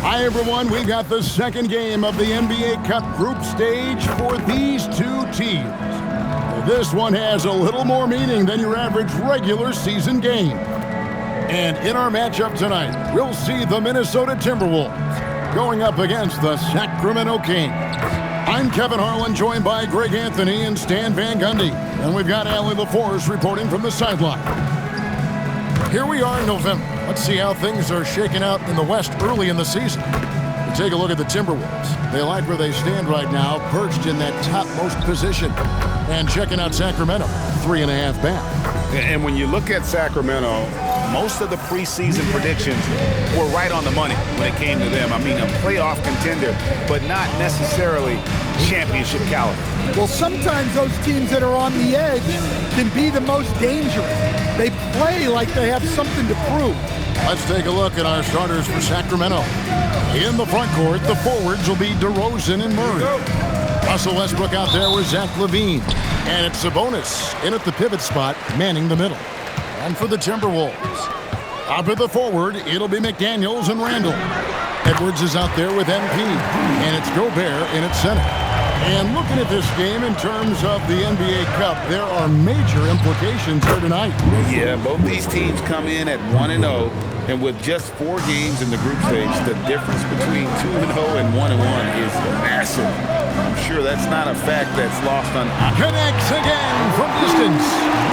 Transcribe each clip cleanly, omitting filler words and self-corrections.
Hi, everyone. We got the second game of the NBA Cup group stage for these two teams. This one has a little more meaning than your average regular season game. And in our matchup tonight, we'll see the Minnesota Timberwolves going up against the Sacramento Kings. I'm Kevin Harlan, joined by Greg Anthony and Stan Van Gundy. And we've got Allie LaForce reporting from the sideline. Here we are in November. Let's see how things are shaking out in the West early in the season. We take a look at the Timberwolves. They like where they stand right now, perched in that topmost position. And checking out Sacramento, 3.5 back. And when you look at Sacramento, most of the preseason predictions were right on the money when it came to them. I mean, a playoff contender, but not necessarily championship caliber. Well, sometimes those teams that are on the edge can be the most dangerous. They play like they have something to prove. Let's take a look at our starters for Sacramento. In the front court, the forwards will be DeRozan and Murray. Russell Westbrook out there with Zach LaVine. And it's Sabonis in at the pivot spot, manning the middle. And for the Timberwolves, up at the forward, it'll be McDaniels and Randall. Edwards is out there with MP. And it's Gobert in at center. And looking at this game in terms of the NBA Cup, there are major implications here tonight. Yeah, both these teams come in at 1-0, and with just 4 games in the group stage, the difference between 2-0 and 1-1 is massive. I'm sure that's not a fact that's lost on. Connects again from distance.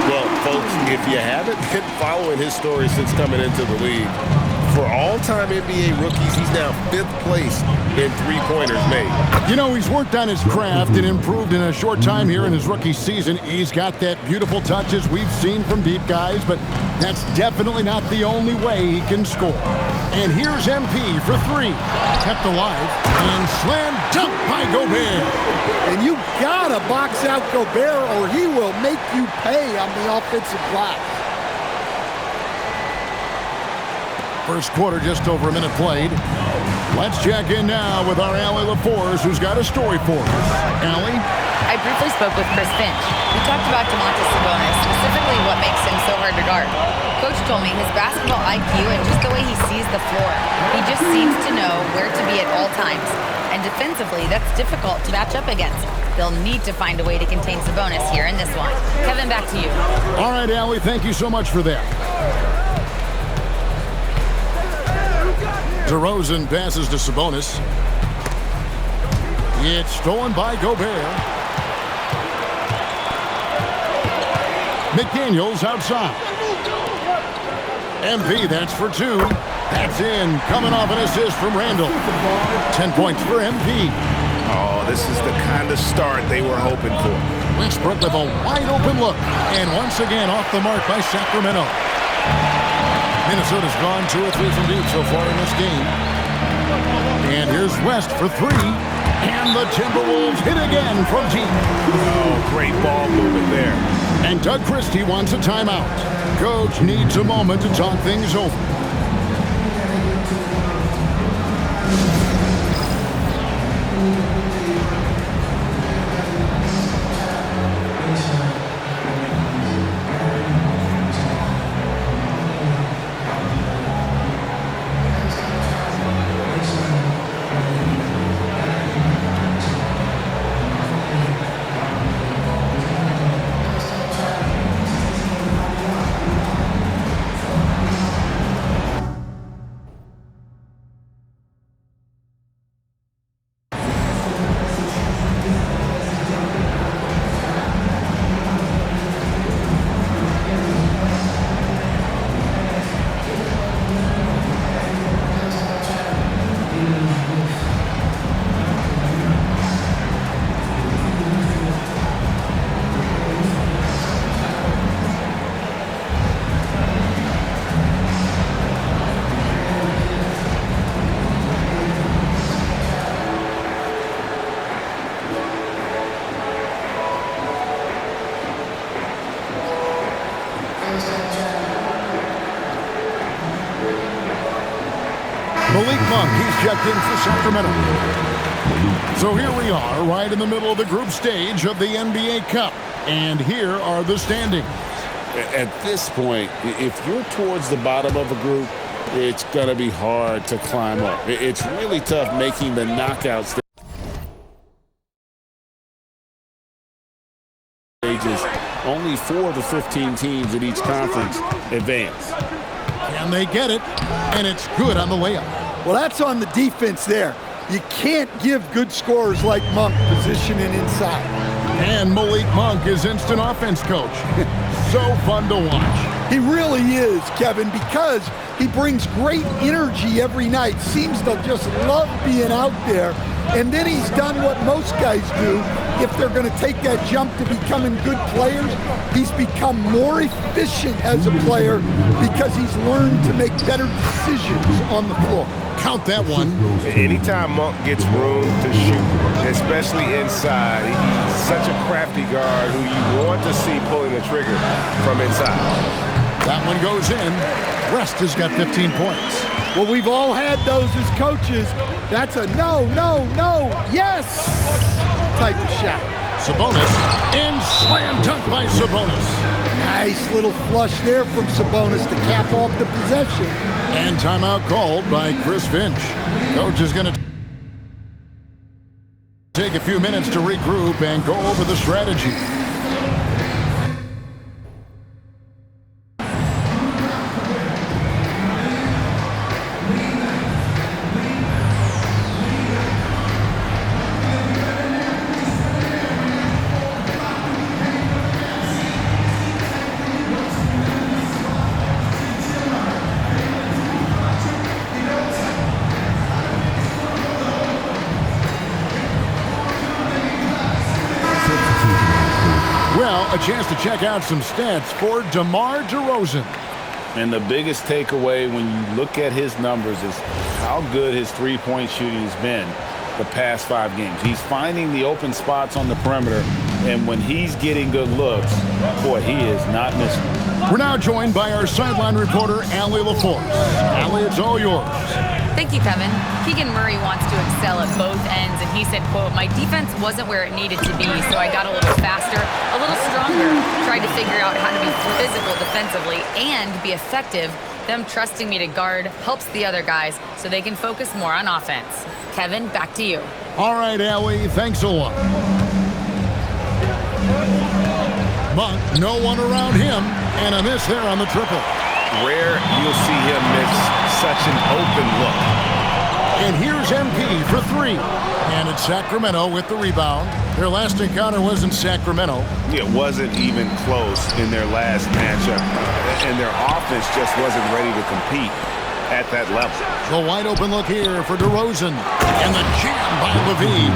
Well, folks, if you haven't been following his story since coming into the league, for all-time NBA rookies, he's now 5th place in three-pointers made. You know, he's worked on his craft and improved in a short time here in his rookie season. He's got that beautiful touch as we've seen from deep guys, but that's definitely not the only way he can score. And here's MP for 3. Kept alive and slam dunk by Gobert. And you gotta box out Gobert or he will make you pay on the offensive glass. First quarter, just over a minute played. Let's check in now with our Allie LaForce, who's got a story for us. Allie? I briefly spoke with Chris Finch. We talked about Domantas Sabonis, specifically what makes him so hard to guard. Coach told me his basketball IQ and just the way he sees the floor. He just seems to know where to be at all times. And defensively, that's difficult to match up against. They'll need to find a way to contain Sabonis here in this one. Kevin, back to you. All right, Allie, thank you so much for that. DeRozan passes to Sabonis. It's stolen by Gobert. McDaniels outside. MP, that's for 2. That's in. Coming off an assist from Randall. 10 points for MP. Oh, this is the kind of start they were hoping for. Westbrook with a wide-open look. And once again, off the mark by Sacramento. Minnesota's gone 2 or 3 from deep so far in this game. And here's West for 3. And the Timberwolves hit again from deep. Oh, great ball movement there. And Doug Christie wants a timeout. Coach needs a moment to talk things over. Monk. He's checked in for Sacramento. So here we are, right in the middle of the group stage of the NBA Cup. And here are the standings. At this point, if you're towards the bottom of a group, it's going to be hard to climb up. It's really tough making the knockout stages. Only 4 of the 15 teams in each conference advance. Can they get it? And it's good on the layup. Well, that's on the defense there. You can't give good scorers like Monk positioning inside. And Malik Monk is instant offense coach. So fun to watch. He really is, Kevin, because he brings great energy every night. Seems to just love being out there. And then he's done what most guys do. If they're going to take that jump to becoming good players, he's become more efficient as a player because he's learned to make better decisions on the floor. Count that one. Anytime Monk gets room to shoot, especially inside, he's such a crafty guard who you want to see pulling the trigger from inside. That one goes in. West has got 15 points. Well, we've all had those as coaches. That's a no, no, no, yes type of shot. Sabonis, and slam dunk by Sabonis. Nice little flush there from Sabonis to cap off the possession. And timeout called by Chris Finch. Coach is going to take a few minutes to regroup and go over the strategy. A chance to check out some stats for DeMar DeRozan. And the biggest takeaway when you look at his numbers is how good his three-point shooting has been the past 5 games. He's finding the open spots on the perimeter, and when he's getting good looks, boy, he is not missing. We're now joined by our sideline reporter, Allie LaForce. Allie, it's all yours. Thank you, Kevin. Keegan Murray wants to excel at both ends, and he said, quote, "My defense wasn't where it needed to be, so I got a little faster, a little stronger, tried to figure out how to be physical defensively and be effective. Them trusting me to guard helps the other guys so they can focus more on offense." Kevin, back to you. All right, Allie, thanks a lot. Monk, no one around him, and a miss there on the triple. Rare you'll see him miss such an open look. And here's MP for 3. And it's Sacramento with the rebound. Their last encounter was in Sacramento. It wasn't even close in their last matchup, and their offense just wasn't ready to compete at that level. The wide open look here for DeRozan. And the jam by Levine.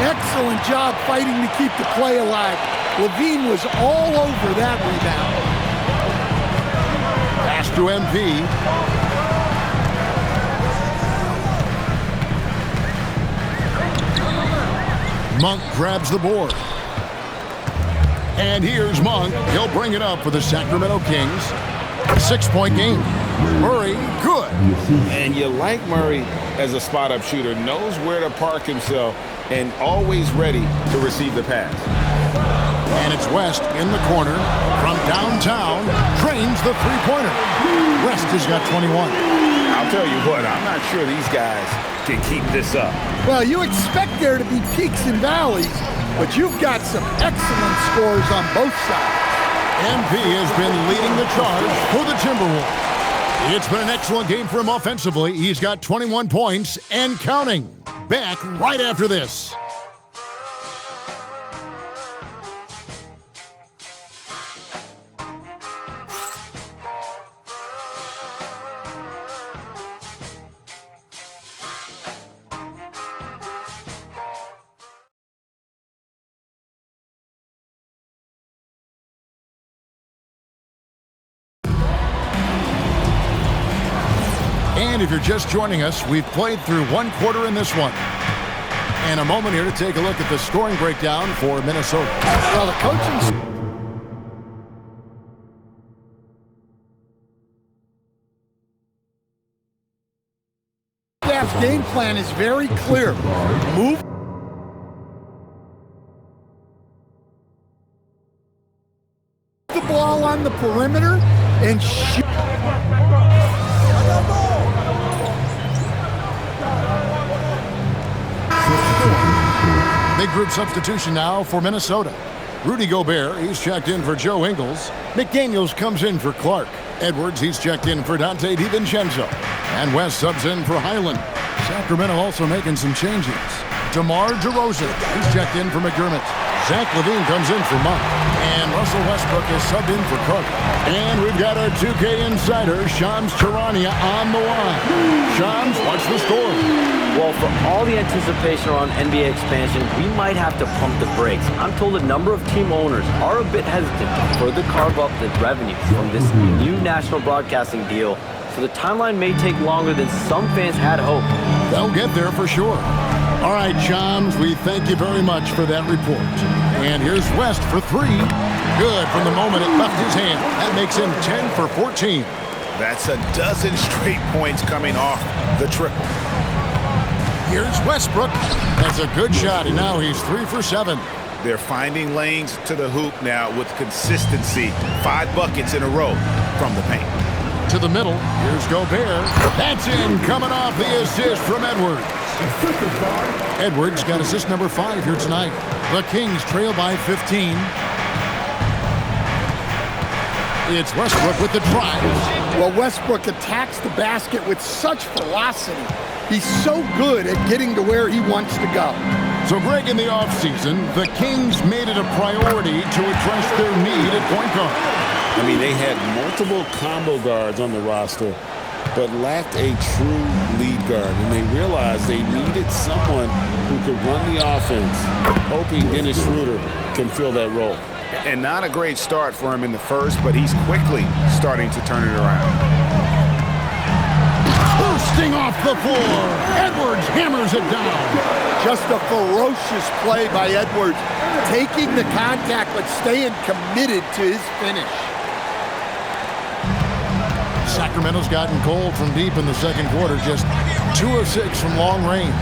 Excellent job fighting to keep the play alive. Levine was all over that rebound. Pass to MP. Monk grabs the board. And here's Monk. He'll bring it up for the Sacramento Kings. 6-point game. Murray, good. And you like Murray as a spot-up shooter, knows where to park himself, and always ready to receive the pass. And it's West in the corner from downtown. Drains the three-pointer. West has got 21. I'll tell you what, I'm not sure these guys can keep this up. Well, you expect there to be peaks and valleys, but you've got some excellent scores on both sides. MP has been leading the charge for the Timberwolves. It's been an excellent game for him offensively. He's got 21 points and counting. Back right after this. And if you're just joining us, we've played through 1 quarter in this one. And a moment here to take a look at the scoring breakdown for Minnesota. Well, the coaching staff's game plan is very clear. Move the ball on the perimeter and shoot. Big group substitution now for Minnesota. Rudy Gobert, he's checked in for Joe Ingles. McDaniels comes in for Clark. Edwards, he's checked in for Dante DiVincenzo. And West subs in for Highland. Sacramento also making some changes. DeMar DeRozan, he's checked in for McDermott. Zach LaVine comes in for Monk. And Russell Westbrook is subbed in for Cook. And we've got our 2K insider, Shams Charania, on the line. Shams, what's the score? Well, for all the anticipation around NBA expansion, we might have to pump the brakes. I'm told a number of team owners are a bit hesitant to further carve up the revenues from this new national broadcasting deal, so the timeline may take longer than some fans had hoped. They'll get there for sure. All right, Shams, we thank you very much for that report. And here's West for three. Good from the moment it left his hand. That makes him 10 for 14. That's a dozen straight points coming off the triple. Here's Westbrook. That's a good shot, and now he's 3 for 7. They're finding lanes to the hoop now with consistency. 5 buckets in a row from the paint. To the middle, here's Gobert. That's in, coming off the assist from Edwards. Edwards got assist number 5 here tonight. The Kings trail by 15. It's Westbrook with the drive. Well, Westbrook attacks the basket with such velocity. He's so good at getting to where he wants to go. So, Greg, in the offseason, the Kings made it a priority to address their need at point guard. I mean, they had multiple combo guards on the roster, but lacked a true lead guard. And they realized they needed someone who could run the offense, hoping Dennis Schroeder can fill that role. And not a great start for him in the first, but he's quickly starting to turn it around. Bursting off the floor, Edwards hammers it down. Just a ferocious play by Edwards, taking the contact but staying committed to his finish. Sacramento's gotten cold from deep in the second quarter, just 2 of 6 from long range.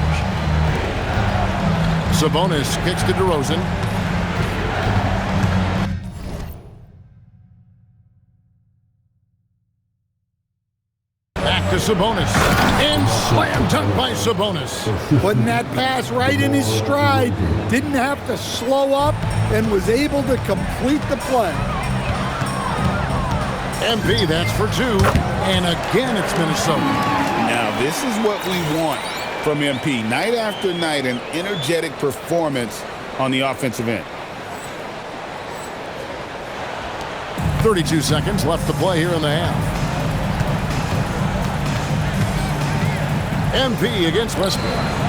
Sabonis kicks to DeRozan. Back to Sabonis. And slam dunk by Sabonis. Putting that pass right in his stride. Didn't have to slow up and was able to complete the play. MP, that's for 2. And again, it's Minnesota. Now, this is what we want from MP. Night after night, an energetic performance on the offensive end. 32 seconds left to play here in the half. MP against Westbrook.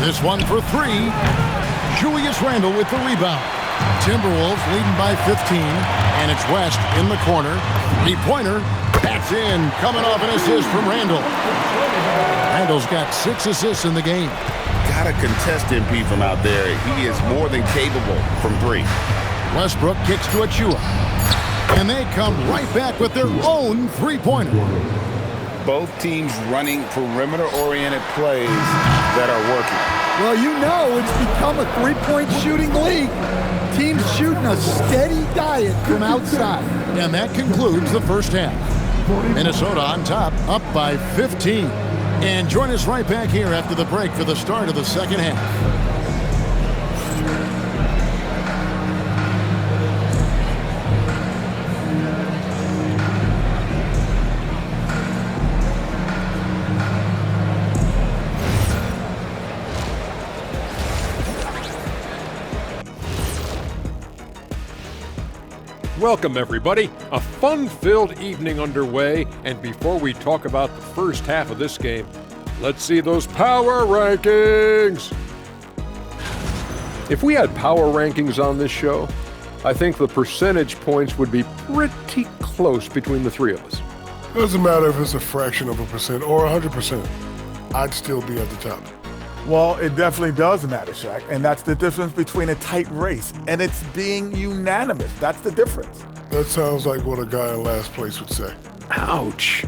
This one for three. Julius Randle with the rebound. Timberwolves leading by 15, and it's West in the corner. Three-pointer, that's in, coming off an assist from Randle. Randle's got 6 assists in the game. Got to contest MP from out there. He is more than capable from 3. Westbrook kicks to Achua, and they come right back with their own three-pointer. Both teams running perimeter-oriented plays that are working. Well, you know it's become a three-point shooting league. Teams shooting a steady diet from outside. And that concludes the first half. Minnesota on top, up by 15. And join us right back here after the break for the start of the second half. Welcome, everybody. A fun-filled evening underway, and before we talk about the first half of this game, let's see those power rankings. If we had power rankings on this show, I think the percentage points would be pretty close between the three of us. Doesn't matter if it's a fraction of a percent or 100%. I'd still be at the top. Well, it definitely does matter, Shaq, and that's the difference between a tight race, and it's being unanimous. That's the difference. That sounds like what a guy in last place would say. Ouch.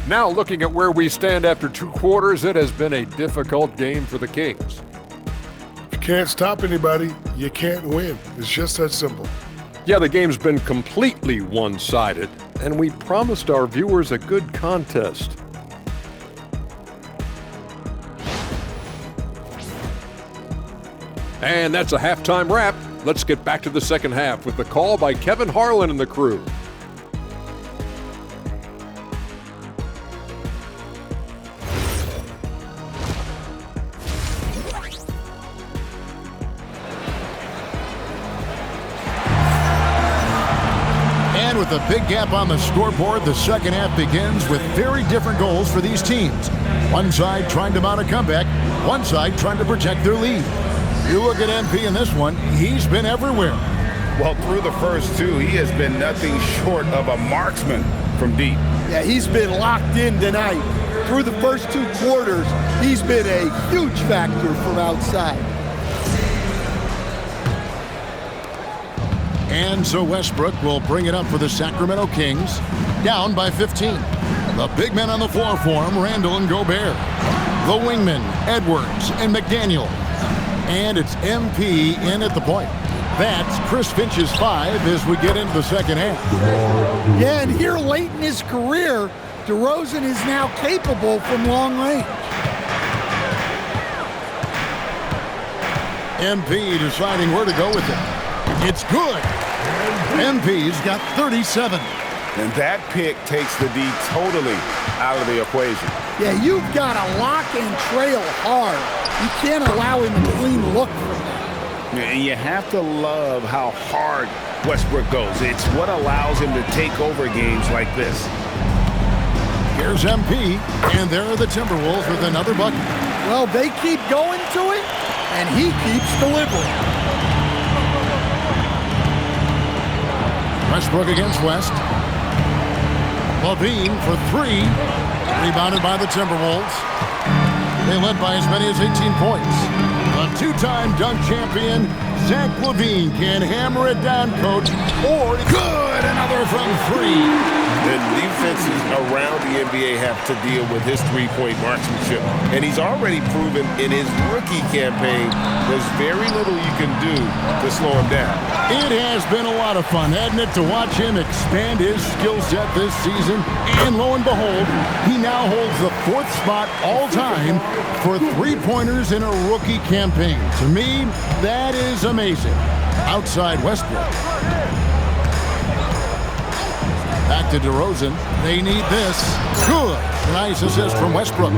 Now, looking at where we stand after 2 quarters, it has been a difficult game for the Kings. If you can't stop anybody, you can't win. It's just that simple. Yeah, the game's been completely one-sided, and we promised our viewers a good contest. And that's a halftime wrap. Let's get back to the second half with the call by Kevin Harlan and the crew. And with a big gap on the scoreboard, the second half begins with very different goals for these teams. One side trying to mount a comeback, one side trying to protect their lead. You look at MP in this one, he's been everywhere. Well, through the first 2, he has been nothing short of a marksman from deep. Yeah, he's been locked in tonight. Through the first 2 quarters, he's been a huge factor from outside. And so Westbrook will bring it up for the Sacramento Kings, down by 15. The big men on the floor for him, Randle and Gobert. The wingmen, Edwards and McDaniel. And it's MP in at the point. That's Chris Finch's 5 as we get into the second half. Yeah, and here late in his career, DeRozan is now capable from long range. MP deciding where to go with it. It's good. MP's got 37. And that pick takes the D totally out of the equation. Yeah, you've got to lock and trail hard. You can't allow him a clean look from that. And you have to love how hard Westbrook goes. It's what allows him to take over games like this. Here's MP, and there are the Timberwolves with another bucket. Well, they keep going to it, and he keeps delivering. Westbrook against West. Levine for 3. Rebounded by the Timberwolves. They led by as many as 18 points. A 2-time dunk champion, Zach LaVine can hammer it down, coach. Or good, another from 3. The defenses around the NBA have to deal with his three-point marksmanship. And he's already proven in his rookie campaign there's very little you can do to slow him down. It has been a lot of fun, hasn't it, to watch him expand his skill set this season. And lo and behold, he now holds the 4th spot all-time for three-pointers in a rookie campaign. To me, that is amazing. Outside Westbrook. Back to DeRozan. They need this. Good. Nice assist from Westbrook.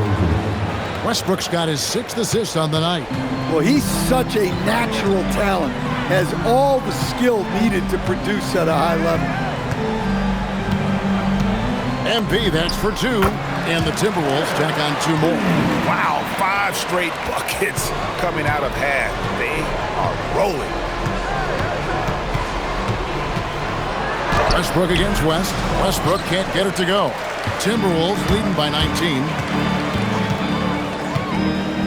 Westbrook's got his 6th assist on the night. Well, he's such a natural talent. Has all the skill needed to produce at a high level. MP, that's for 2. And the Timberwolves tack on 2 more. Wow, 5 straight buckets coming out of half. They are rolling. Westbrook against West. Westbrook can't get it to go. Timberwolves leading by 19.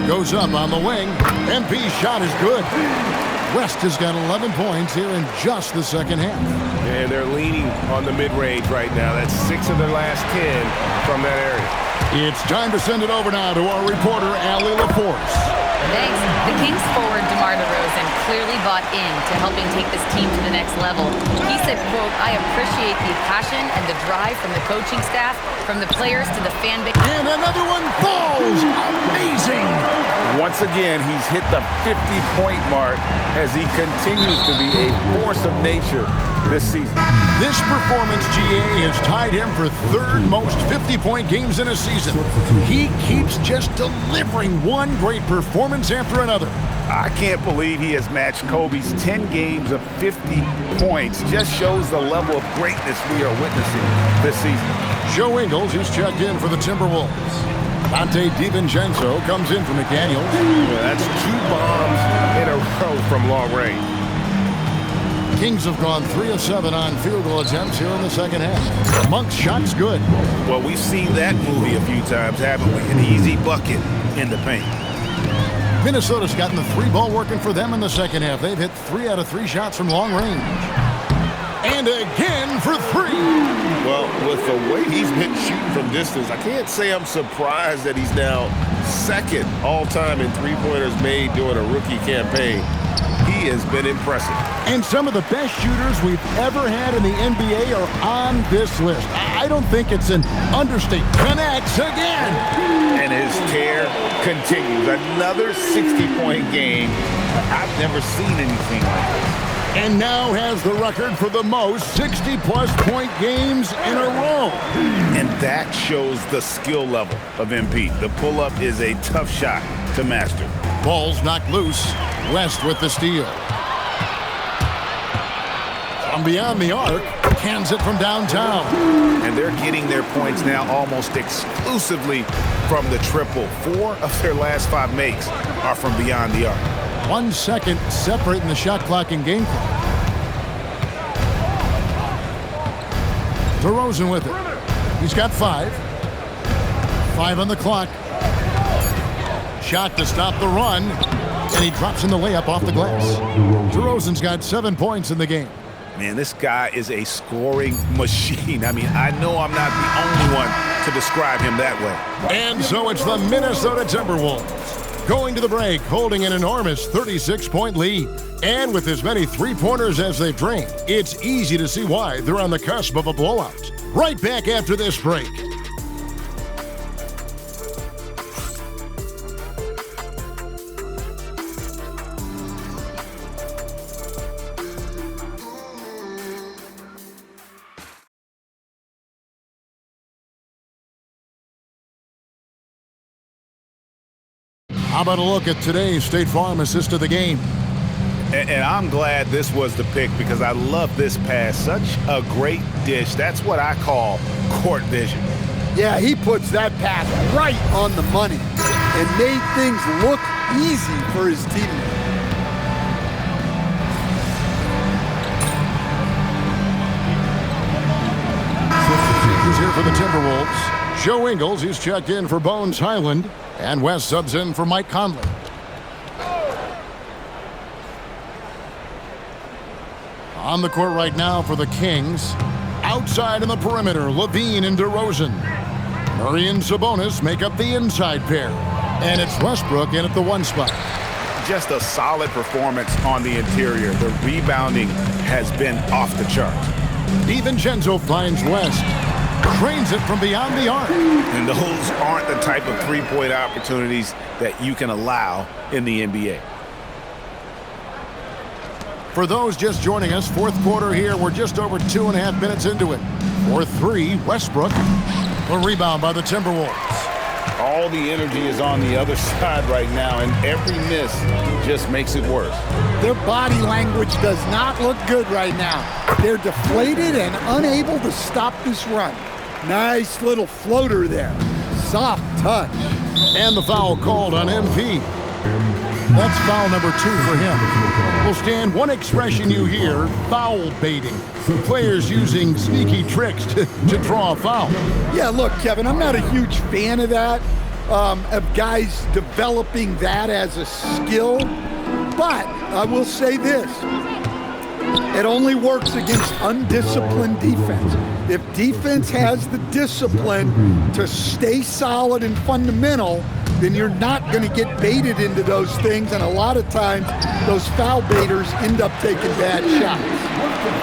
Goes up on the wing. MP's shot is good. West has got 11 points here in just the second half. And they're leaning on the mid-range right now. That's 6 of their last 10 from that area. It's time to send it over now to our reporter, Allie LaForce. Thanks. The Kings forward DeMar DeRozan clearly bought into helping take this team to the next level. He said, quote, "I appreciate the passion and the drive from the coaching staff, from the players to the fan base." And another one falls. Amazing. Once again, he's hit the 50-point mark as he continues to be a force of nature this season. This performance, GA, has tied him for 3rd most 50-point games in a season. He keeps just delivering one great performance after another. I can't believe he has matched Kobe's 10 games of 50 points. Just shows the level of greatness we are witnessing this season. Joe Ingles, who's checked in for the Timberwolves. Dante DiVincenzo comes in for McDaniels. Yeah, that's 2 bombs in a row from long range. Kings have gone 3 of 7 on field goal attempts here in the second half. Monk's shot's good. Well, we've seen that movie a few times, haven't we? An easy bucket in the paint. Minnesota's gotten the 3-ball working for them in the second half. They've hit 3 out of 3 shots from long range. And again for 3. Well, with the way he's been shooting from distance, I can't say I'm surprised that he's now 2nd all-time in 3-pointers made during a rookie campaign. He has been impressive. And some of the best shooters we've ever had in the NBA are on this list. I don't think it's an understatement. Connects again. And his tear continues. Another 60-point game. I've never seen anything like this. And now has the record for the most 60-plus point games in a row. And that shows the skill level of MP. The pull-up is a tough shot to master. Ball's knocked loose. West with the steal. From beyond the arc, cans it from downtown. And they're getting their points now almost exclusively from the triple. 4 of their last 5 makes are from beyond the arc. 1 second separating the shot clock and game clock. DeRozan with it. He's got 5. 5 on the clock. Shot to stop the run. And he drops in the layup off the glass. DeRozan's got 7 points in the game. Man, this guy is a scoring machine. I mean, I know I'm not the only one to describe him that way. And so it's the Minnesota Timberwolves going to the break, holding an enormous 36-point lead. And with as many 3-pointers as they've drained, it's easy to see why they're on the cusp of a blowout. Right back after this break. How about a look at today's State Farm assist of the game? And I'm glad this was the pick because I love this pass. Such a great dish. That's what I call court vision. Yeah, he puts that pass right on the money and made things look easy for his teammates. Substitutes here for the Timberwolves. Joe Ingles, he's checked in for Bones Highland. And West subs in for Mike Conley. On the court right now for the Kings. Outside in the perimeter, Levine and DeRozan. Murray and Sabonis make up the inside pair. And it's Westbrook in at the 1 spot. Just a solid performance on the interior. The rebounding has been off the charts. DiVincenzo finds West. Trains it from beyond the arc. And those aren't the type of 3-point opportunities that you can allow in the NBA. For those just joining us, 4th quarter here. We're just over 2.5 minutes into it. 4-3, Westbrook. A rebound by the Timberwolves. All the energy is on the other side right now, and every miss just makes it worse. Their body language does not look good right now. They're deflated and unable to stop this run. Nice little floater there. soft touch. And the foul called on MP. That's foul number 2 for him. Well, Stan, one expression you hear, foul baiting. Players using sneaky tricks to draw a foul. Yeah, look, Kevin, I'm not a huge fan of that, of guys developing that as a skill. But I will say this. It only works against undisciplined defense. If defense has the discipline to stay solid and fundamental, then you're not going to get baited into those things, and a lot of times those foul baiters end up taking bad shots.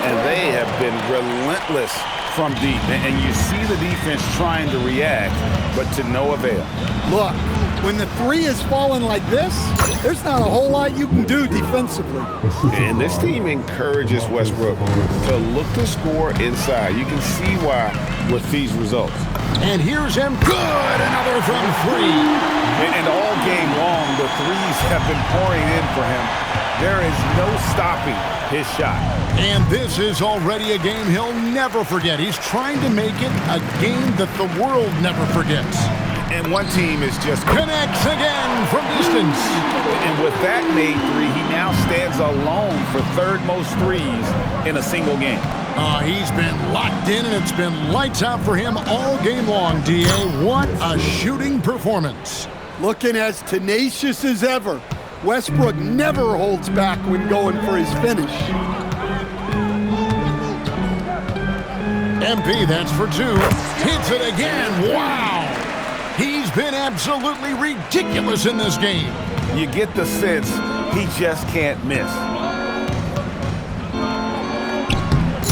And they have been relentless from deep, and you see the defense trying to react, but to no avail. Look, when the 3 is falling like this, there's not a whole lot you can do defensively. And this team encourages Westbrook to look to score inside. You can see why with these results. And here's him. Good. Another from 3. And all game long, the threes have been pouring in for him. There is no stopping his shot. And this is already a game he'll never forget. He's trying to make it a game that the world never forgets. And one team is just connects again from distance. And with that made 3, he now stands alone for 3rd most threes in a single game. He's been locked in, and it's been lights out for him all game long, D.A. What a shooting performance. Looking as tenacious as ever. Westbrook never holds back when going for his finish. MP, that's for 2. Hits it again. Wow. He's been absolutely ridiculous in this game. You get the sense he just can't miss.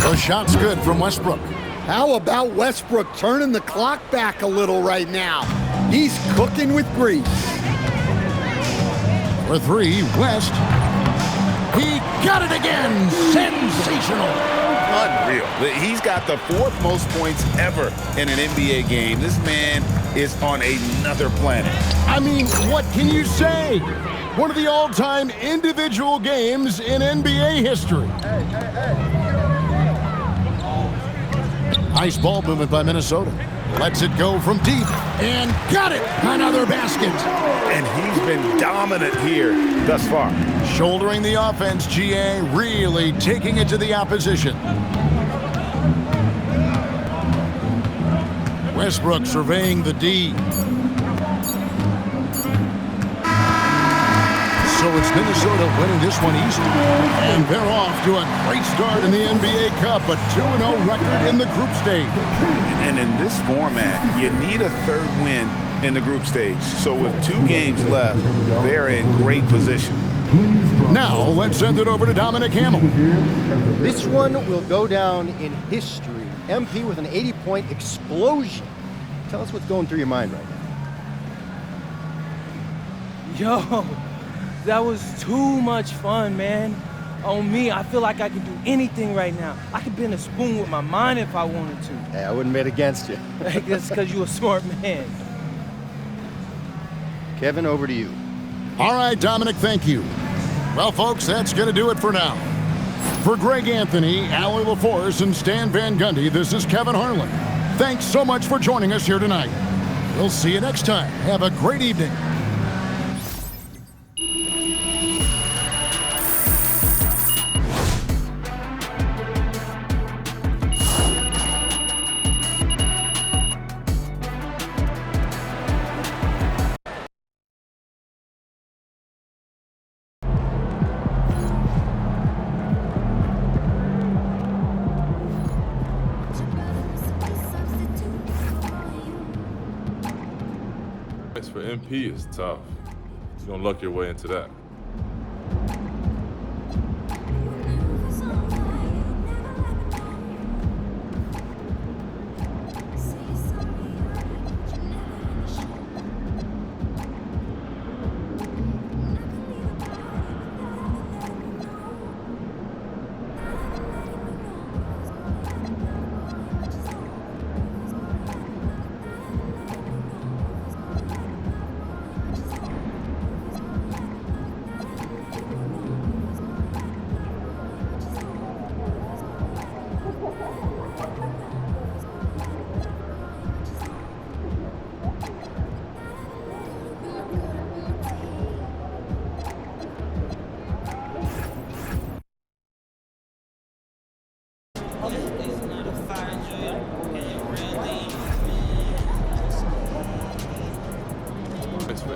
The shot's good from Westbrook. How about Westbrook turning the clock back a little right now? He's cooking with grease. For 3, West. He got it again. Sensational. Unreal. He's got the 4th most points ever in an NBA game. This man is on another planet. I mean, what can you say? One of the all-time individual games in NBA history. Nice ball movement by Minnesota. Lets it go from deep and got it. Another basket. And he's been dominant here thus far. Shouldering the offense, GA really taking it to the opposition. Westbrook surveying the D. So it's Minnesota winning this one easily. And they're off to a great start in the NBA Cup, a 2-0 record in the group stage. And in this format, you need a 3rd win in the group stage. So with 2 games left, they're in great position. Now, let's send it over to Dominic Hamill. This one will go down in history. MP with an 80-point explosion. Tell us what's going through your mind right now. Yo, that was too much fun, man. On me, I feel like I can do anything right now. I could bend a spoon with my mind if I wanted to. Hey, I wouldn't bet against you. That's because you're a smart man. Kevin, over to you. All right, Dominic, thank you. Well, folks, that's going to do it for now. For Greg Anthony, Allie LaForce, and Stan Van Gundy, this is Kevin Harlan. Thanks so much for joining us here tonight. We'll see you next time. Have a great evening. For MP is tough. You're gonna luck your way into that.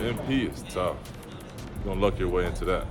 MP is tough. You're gonna luck your way into that.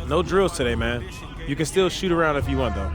No drills today, man. You can still shoot around if you want, though.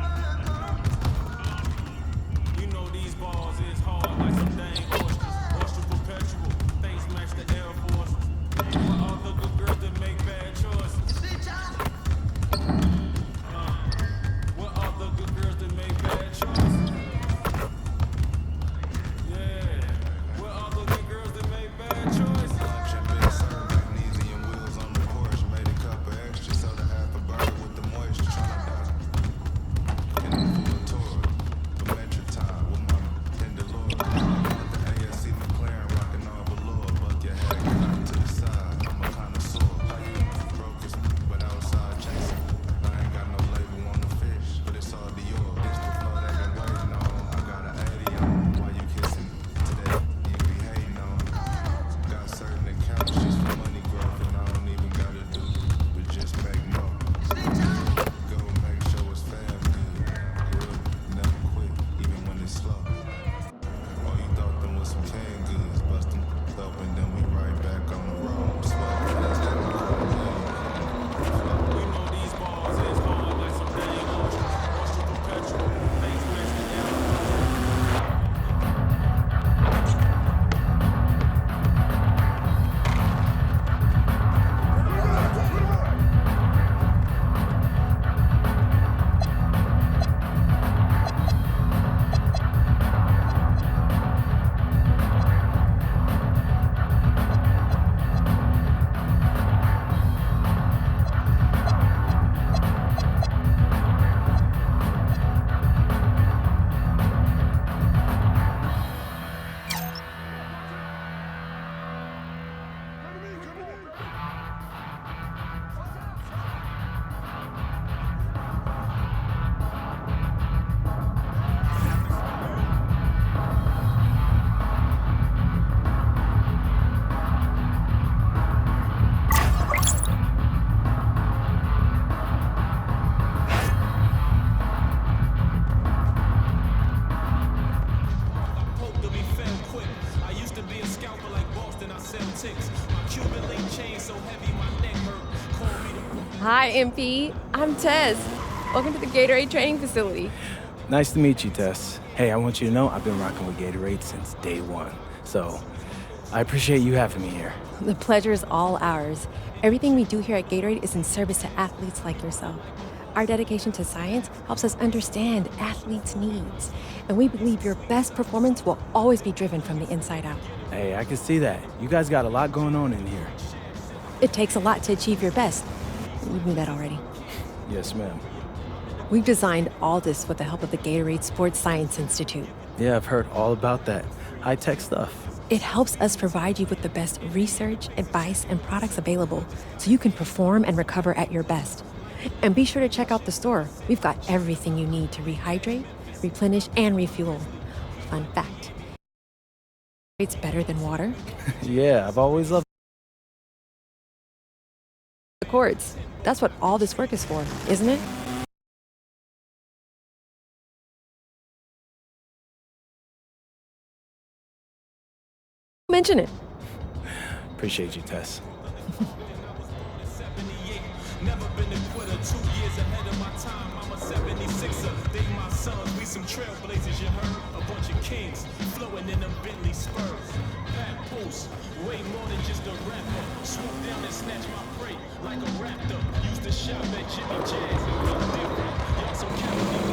Hi, MP. I'm Tess. Welcome to the Gatorade training facility. Nice to meet you, Tess. Hey, I want you to know I've been rocking with Gatorade since day one. So, I appreciate you having me here. The pleasure is all ours. Everything we do here at Gatorade is in service to athletes like yourself. Our dedication to science helps us understand athletes' needs, and we believe your best performance will always be driven from the inside out. Hey, I can see that. You guys got a lot going on in here. It takes a lot to achieve your best. You knew that already. Yes, ma'am. We've designed all this with the help of the Gatorade Sports Science Institute. Yeah, I've heard all about that. High-tech stuff. It helps us provide you with the best research, advice, and products available so you can perform and recover at your best. And be sure to check out the store. We've got everything you need to rehydrate, replenish, and refuel. Fun fact. It's better than water. Yeah, I've always loved The cords. That's what all this work is for, isn't it? Mention it. Appreciate you, Tess. Never been a quitter, 2 years ahead of my time. I'm a 76er. They my sons, we some trailblazers, you heard? A bunch of kings flowing in them Bentley spurs. Pat Post, way more than just a rapper. Swoop down and snatch my prey like a raptor. Used to shop at Jimmy Jazz, no different. Y'all some cavalier.